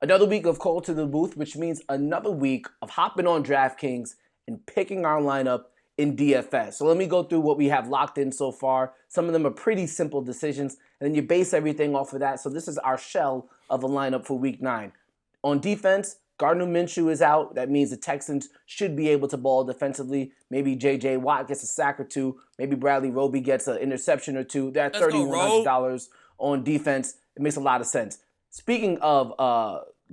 Another week of Call to the Booth, which means another week of hopping on DraftKings and picking our lineup in DFS. So let me go through what we have locked in so far. Some of them are pretty simple decisions, and then you base everything off of that. So this is our shell of a lineup for Week 9. On defense, Gardner Minshew is out. That means the Texans should be able to ball defensively. Maybe J.J. Watt gets a sack or two. Maybe Bradley Roby gets an interception or two. They're at $3,100 on defense. It makes a lot of sense. Speaking of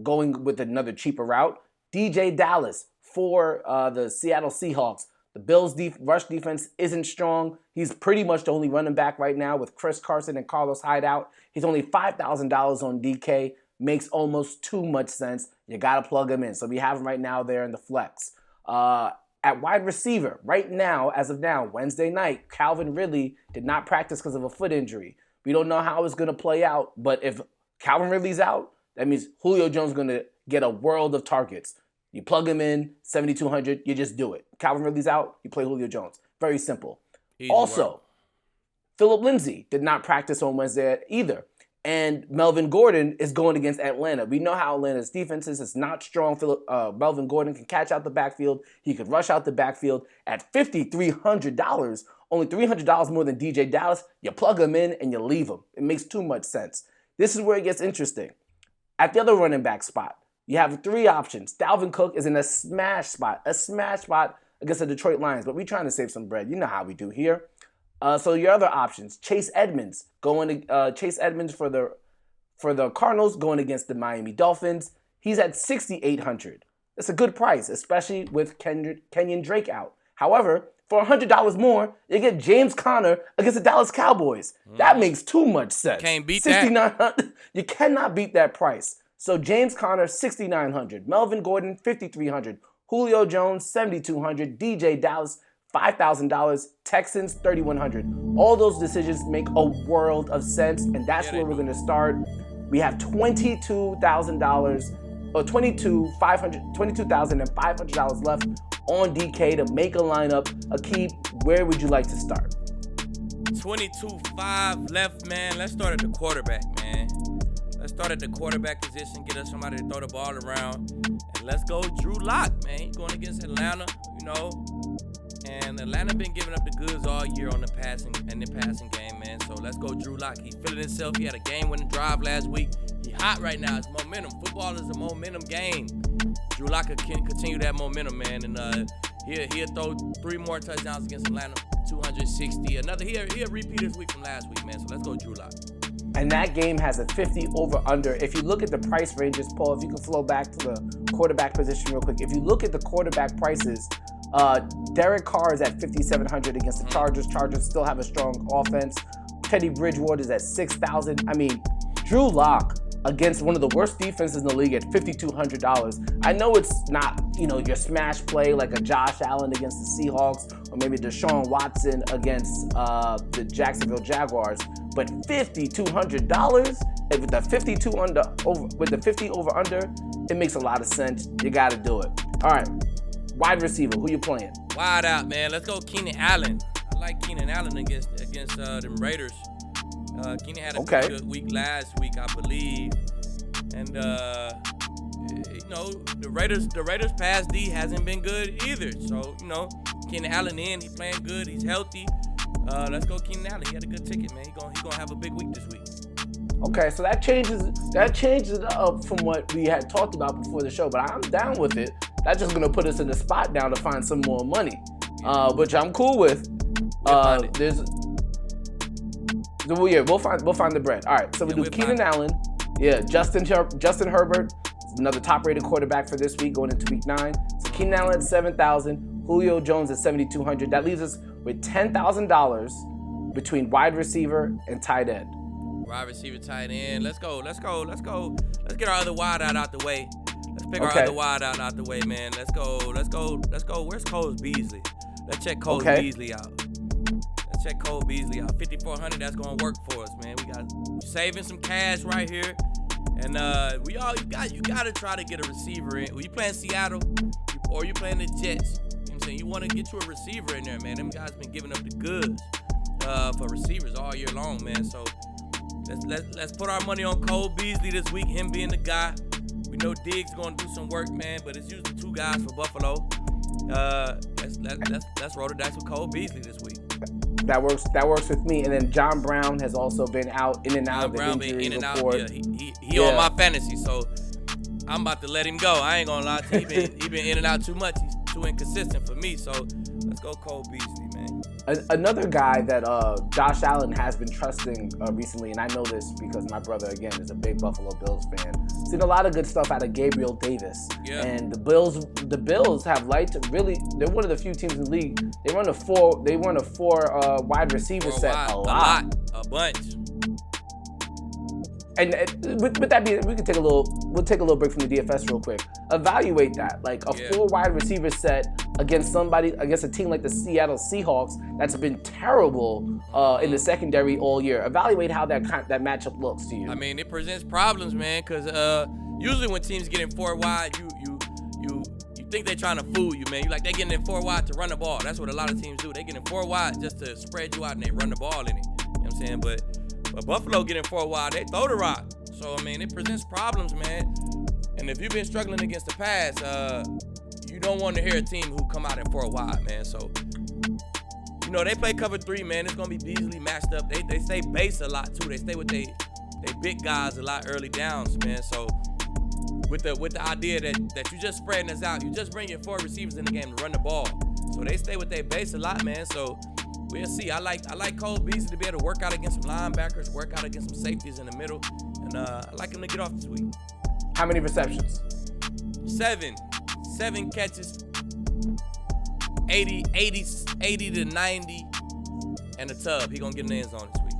going with another cheaper route, DJ Dallas for the Seattle Seahawks. The Bills' rush defense isn't strong. He's pretty much the only running back right now with Chris Carson and Carlos Hyde out. He's only $5,000 on DK. Makes almost too much sense. You got to plug him in. So we have him right now there in the flex. At wide receiver, right now, as of now, Wednesday night, Calvin Ridley did not practice because of a foot injury. We don't know how it's going to play out, but if Calvin Ridley's out, that means Julio Jones is going to get a world of targets. You plug him in, 7,200, you just do it. Calvin Ridley's out, you play Julio Jones. Very simple. Easy also, work. Phillip Lindsay did not practice on Wednesday either. And Melvin Gordon is going against Atlanta. We know how Atlanta's defense is. It's not strong. Melvin Gordon can catch out the backfield. He could rush out the backfield at $5,300. Only $300 more than DJ Dallas. You plug him in and you leave him. It makes too much sense. This is where it gets interesting. At the other running back spot, you have three options. Dalvin Cook is in a smash spot against the Detroit Lions. But we're trying to save some bread. You know how we do here. So your other options, Chase Edmonds for the Cardinals going against the Miami Dolphins. He's at $6,800. That's a good price, especially with Kenyon Drake out. However, for $100 more, you get James Conner against the Dallas Cowboys. That makes too much sense. Can't beat that. You cannot beat that price. So James Conner, $6,900. Melvin Gordon, $5,300. Julio Jones, $7,200. DJ Dallas, $5,000. Texans, $3,100. All those decisions make a world of sense, and that's where we're going to start. We have $22,000 or $22,500 left on DK to make a lineup. Aqib, where would you like to start? 22.5 left, man. Let's start at the quarterback, man. Let's start at the quarterback position, get us somebody to throw the ball around, and let's go Drew Lock, man. He's going against Atlanta, and Atlanta been giving up the goods all year on the passing game, man. So let's go Drew Lock. He's feeling himself. He had a game-winning drive last week. He hot right now. It's momentum. Football is a momentum game. Drew Lock can continue that momentum, man, and he'll throw 3 more touchdowns against Atlanta, 260. He'll repeat this week from last week, man. So let's go Drew Lock. And that game has a 50 over-under. If you look at the price ranges, Paul, if you can flow back to the quarterback position real quick. If you look at the quarterback prices, Derek Carr is at $5,700 against the Chargers. Chargers still have a strong offense. Teddy Bridgewater is at $6,000. I mean, Drew Lock against one of the worst defenses in the league at $5,200. I know it's not, your smash play like a Josh Allen against the Seahawks or maybe Deshaun Watson against the Jacksonville Jaguars, but $5,200 with the 50 over under, it makes a lot of sense. You got to do it. All right, wide receiver, who you playing? Wide out, man. Let's go Keenan Allen. I like Keenan Allen against them Raiders. Keenan had a good week last week, I believe, and the Raiders pass D hasn't been good either. So Keenan Allen he's playing good, he's healthy. Let's go Keenan Allen. He had a good ticket, man. He gonna have a big week this week. Okay, so that changes it up from what we had talked about before the show, but I'm down with it. That's just gonna put us in the spot now to find some more money, which I'm cool with. We'll find the bread. All right, so we do Keenan Allen. Yeah, Justin Herbert, another top-rated quarterback for this week going into week 9. So Keenan Allen at $7,000, Julio Jones at $7,200. That leaves us with $10,000 between wide receiver and tight end. Wide receiver, tight end. Let's go. Let's get our other wide out the way. Let's pick our other wide out the way, man. Let's go. Where's Cole Beasley? Let's check Cole Beasley out. Check Cole Beasley out. $5,400. That's gonna work for us, man. We got saving some cash right here, and you gotta try to get a receiver in. When you playing Seattle or you playing the Jets, I'm saying, you want to get you a receiver in there, man. Them guys been giving up the goods for receivers all year long, man. So let's put our money on Cole Beasley this week. Him being the guy. We We know Diggs going to do some work, man, but it's usually 2 guys for Buffalo. Let's roll the dice with Cole Beasley this week. That works with me. And then John Brown has also been out in and out of the injury report. Yeah, he on my fantasy, so I'm about to let him go. I ain't gonna lie to you. He been in and out too much. He's too inconsistent for me. So let's go Cole Beasley, man. Another guy that Josh Allen has been trusting recently, and I know this because my brother, again, is a big Buffalo Bills fan. Seen a lot of good stuff out of Gabriel Davis. Yeah. And the Bills have liked really. They're one of the few teams in the league. They run a four wide receiver set a lot. A bunch. And with that being, we'll take a little break from the DFS real quick. Evaluate that, like a 4 wide receiver set against a team like the Seattle Seahawks that's been terrible in the secondary all year. Evaluate how that matchup looks to you. I mean, it presents problems, man, because usually when teams get in 4 wide, you think they're trying to fool you, man. You like, they're getting in 4 wide to run the ball. That's what a lot of teams do. They get in 4 wide just to spread you out and they run the ball in it. You know what I'm saying? But Buffalo getting 4 wide, they throw the rock. So, I mean, it presents problems, man. And if you've been struggling against the pass, you don't want to hear a team who come out in 4 wide, man. So, you know, they play cover 3, man. It's going to be Beasley matched up. They stay base a lot, too. They stay with they big guys a lot early downs, man. So, with the idea that you just spreading us out, you just bring your 4 receivers in the game to run the ball. So, they stay with their base a lot, man. So, we'll see. I like Cole Beasley to be able to work out against some linebackers, work out against some safeties in the middle, and I like him to get off this week. How many receptions? 7 catches, 80 to 90, and a tub. He gonna get in the end zone this week.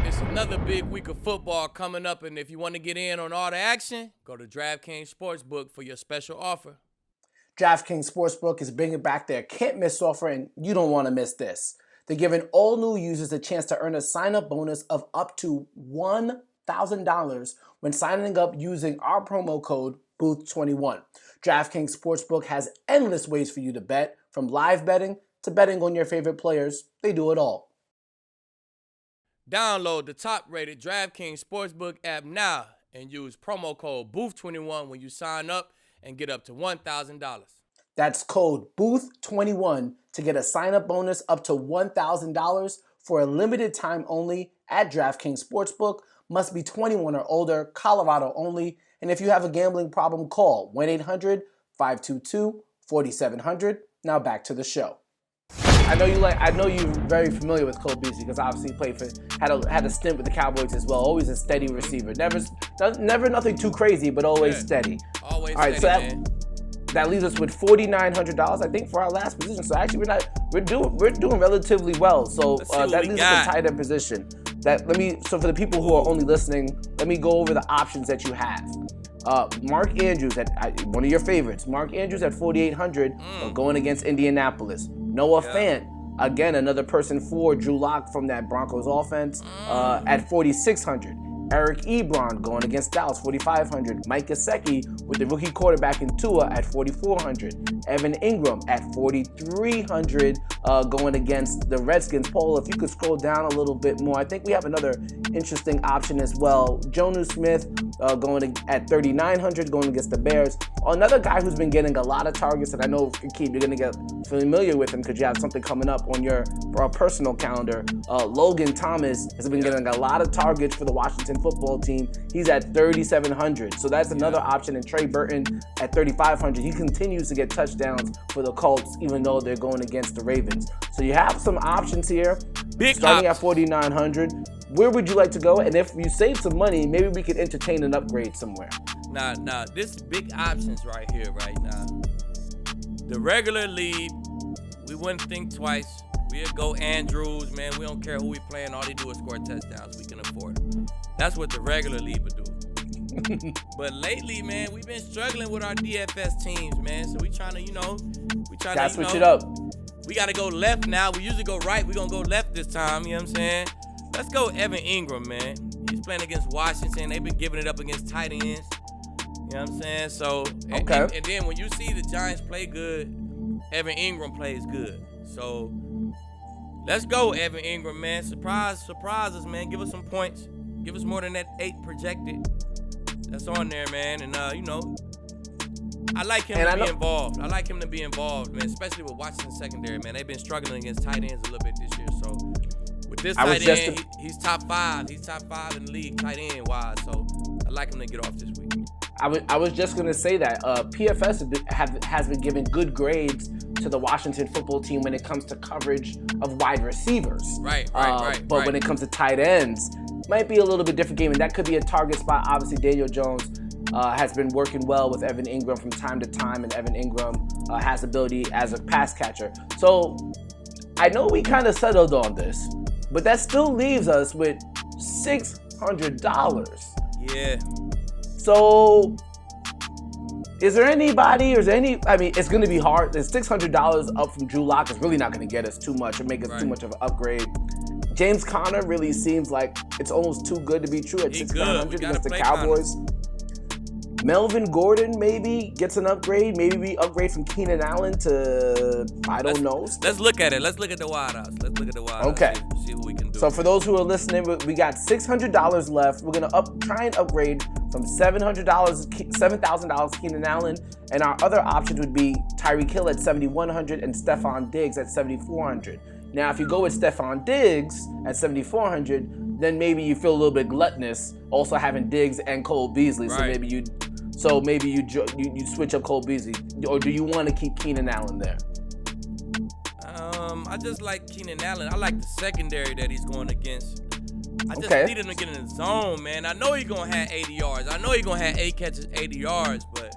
It's another big week of football coming up, and if you want to get in on all the action, go to DraftKings Sportsbook for your special offer. DraftKings Sportsbook is bringing back their can't-miss offer, and you don't want to miss this. They're giving all new users a chance to earn a sign-up bonus of up to $1,000 when signing up using our promo code BOOTH21. DraftKings Sportsbook has endless ways for you to bet, from live betting to betting on your favorite players. They do it all. Download the top-rated DraftKings Sportsbook app now and use promo code BOOTH21 when you sign up and get up to $1,000. That's code BOOTH21 to get a sign-up bonus up to $1,000 for a limited time only at DraftKings Sportsbook. Must be 21 or older, Colorado only. And if you have a gambling problem, call 1-800-522-4700. Now back to the show. I know you're very familiar with Cole Beasley because obviously had a stint with the Cowboys as well. Always a steady receiver. Never nothing too crazy, but always steady. Always all right, steady, so man. That leaves us with $4,900, I think, for our last position. So actually, we're doing relatively well. So that leaves us in tight end position. So for the people who are only listening, let me go over the options that you have. Mark Andrews one of your favorites. Mark Andrews at 4,800 going against Indianapolis. Noah Fant, again another person for Drew Lock from that Broncos offense at 4,600. Eric Ebron going against Dallas, 4,500. Mike Gesicki with the rookie quarterback in Tua at 4,400. Evan Ingram at 4,300 going against the Redskins. Paul, if you could scroll down a little bit more, I think we have another interesting option as well. Jonnu Smith going at 3,900 going against the Bears. Another guy who's been getting a lot of targets, and I know, Aqib, you're going to get familiar with him because you have something coming up on your personal calendar. Logan Thomas has been getting a lot of targets for the Washington football team. He's at 3,700. So that's another option. And Trey Burton at 3,500. He continues to get touchdowns for the Colts, even though they're going against the Ravens. So you have some options here. Starting at 4,900. Where would you like to go? And if you save some money, maybe we could entertain an upgrade somewhere. Nah, this is big options right here, right now. The regular league, we wouldn't think twice. We'll go Andrews, man. We don't care who we playing. All they do is score touchdowns. We can afford them. That's what the regular league would do. But lately, man, we've been struggling with our DFS teams, man. So we trying to, gotta switch it up. We got to go left now. We usually go right. We're going to go left this time. You know what I'm saying? Let's go Evan Ingram, man. He's playing against Washington. They've been giving it up against tight ends. You know what I'm saying? So, and then when you see the Giants play good, Evan Ingram plays good. So, let's go, Evan Ingram, man. Surprise us, man. Give us some points. Give us more than that 8 projected. that's on there, man. And I like him to be involved. I like him to be involved, man, especially with Washington secondary, man. They've been struggling against tight ends a little bit this year. So with this tight end, he's top 5. He's top 5 in the league tight end wise. So I like him to get off this week. I was just going to say that PFS has been giving good grades to the Washington football team when it comes to coverage of wide receivers. Right. But when it comes to tight ends, might be a little bit different game, and that could be a target spot. Obviously, Daniel Jones has been working well with Evan Ingram from time to time, and Evan Ingram has ability as a pass catcher. So I know we kind of settled on this, but that still leaves us with $600. Yeah. So, is there anybody, or is there any, I mean, it's going to be hard. There's $600 up from Drew Lock. It's really not going to get us too much or make us too much of an upgrade. James Conner really seems like it's almost too good to be true at 6,900 against the Cowboys. Conner. Melvin Gordon maybe gets an upgrade. Maybe we upgrade from Keenan Allen to, I don't know. Let's look at it. Let's look at the wideouts. Okay. See what we can do. So for those who are listening, we got $600 left. We're going to try and upgrade from $7,000 Keenan Allen. And our other options would be Tyreek Hill at $7,100 and Stephon Diggs at $7,400. Now, if you go with Stephon Diggs at $7,400, then maybe you feel a little bit gluttonous also having Diggs and Cole Beasley. Right. So maybe you switch up Cole Beasley, or do you want to keep Keenan Allen there? I just like Keenan Allen. I like the secondary that he's going against. I just need him to get in the zone, man. I know he's going to have 80 yards. I know he's going to have 8 catches, 80 yards, but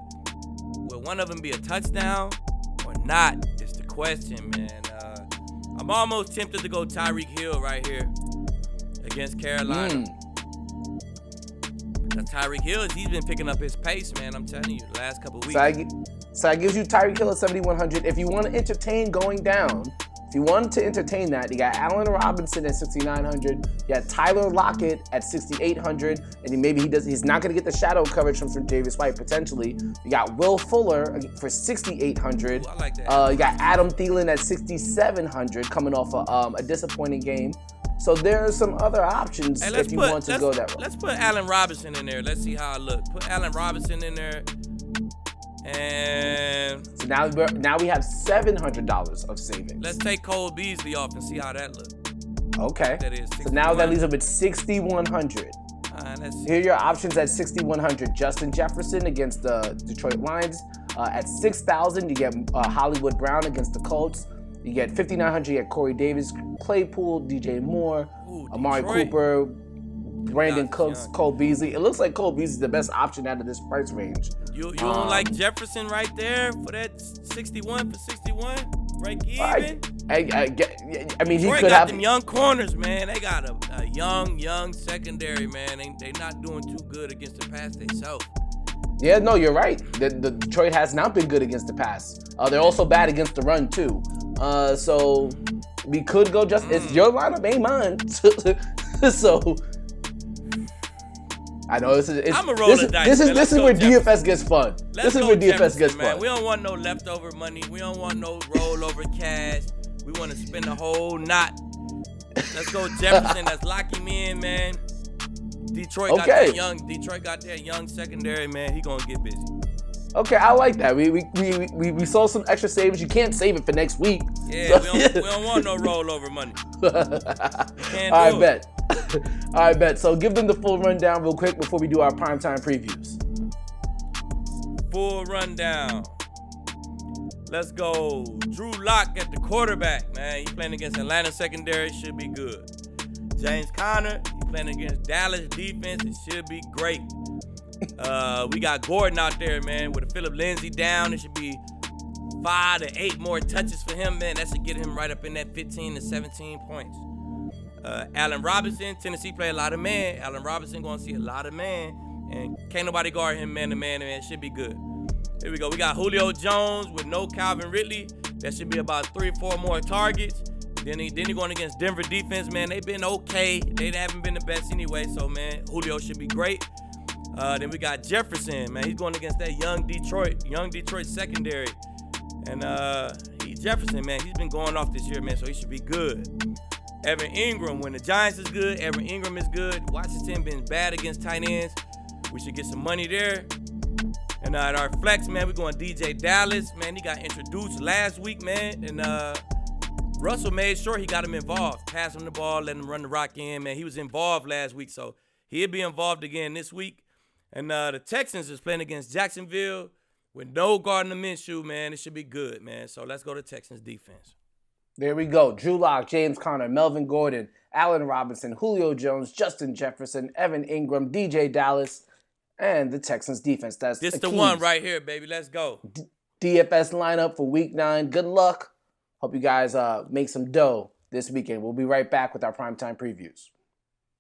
will one of them be a touchdown or not is the question, man. I'm almost tempted to go Tyreek Hill right here against Carolina. Tyreek Hill, he's been picking up his pace, man. I'm telling you, the last couple of weeks. So I gives you Tyreek Hill at $7,100. If you want to entertain going down, if you want to entertain that, you got Allen Robinson at $6,900. You got Tyler Lockett at $6,800, and he's not going to get the shadow coverage from Davis White potentially. You got Will Fuller for $6,800. I like that. You got Adam Thielen at $6,700, coming off a disappointing game. So there are some other options if you want to go that way. Let's put Allen Robinson in there. Let's see how it looks. Put Allen Robinson in there. And so now we have $700 of savings. Let's take Cole Beasley off and see how that looks. Okay. That is so now that leaves us with $6,100. Here are your options at $6,100. Justin Jefferson against the Detroit Lions. At $6,000, you get Hollywood Brown against the Colts. You get $5,900. You get Corey Davis, Claypool, DJ Moore, Amari Cooper, Brandon Cooks, Cole Beasley. It looks like Cole Beasley is the best option out of this price range. You don't like Jefferson right there for that 61 for 61? Break even? I mean, he could got have them young corners, man. They got a young secondary, man. They not doing too good against the pass themselves. Yeah, no, you're right. The Detroit has not been good against the pass. They're also bad against the run too. So we could go it's your lineup, ain't mine. So I know this is where DFS gets fun. This is where DFS gets fun. We don't want no leftover money. We don't want no rollover cash. We want to spend the whole knot. Let's go Jefferson. Let's lock him in, man. Detroit got that young secondary, man. He gonna get busy. Okay, I like that. We saw some extra savings. You can't save it for next week. Yeah, so, we don't want no rollover money. I bet. So give them the full rundown real quick before we do our primetime previews. Full rundown. Let's go. Drew Lock at the quarterback, man. He's playing against Atlanta secondary. Should be good. James Conner, he's playing against Dallas defense. It should be great. We got Gordon out there, man, with a Phillip Lindsay down. It should be 5 to 8 more touches for him, man. That should get him right up in that 15 to 17 points. Allen Robinson, Tennessee play a lot of man. Allen Robinson going to see a lot of man. And can't nobody guard him man to man, man. It should be good. Here we go. We got Julio Jones with no Calvin Ridley. That should be about 3 or 4 more targets. Then he going against Denver defense, man. They've been okay. They haven't been the best anyway. So, man, Julio should be great. Then we got Jefferson, man. He's going against that young Detroit secondary. And Jefferson, man, he's been going off this year, man, so he should be good. Evan Ingram, when the Giants is good, Evan Ingram is good. Washington been bad against tight ends. We should get some money there. And at our flex, man, we're going DJ Dallas. Man, he got introduced last week, man. And Russell made sure he got him involved. Pass him the ball, let him run the rock in, man. He was involved last week, so he'll be involved again this week. And the Texans is playing against Jacksonville with no Gardner Minshew, man. It should be good, man. So let's go to Texans defense. There we go. Drew Lock, James Conner, Melvin Gordon, Allen Robinson, Julio Jones, Justin Jefferson, Evan Ingram, DJ Dallas, and the Texans defense. That's This Aqib's the one right here, baby. Let's go. DFS lineup for Week 9. Good luck. Hope you guys make some dough this weekend. We'll be right back with our primetime previews.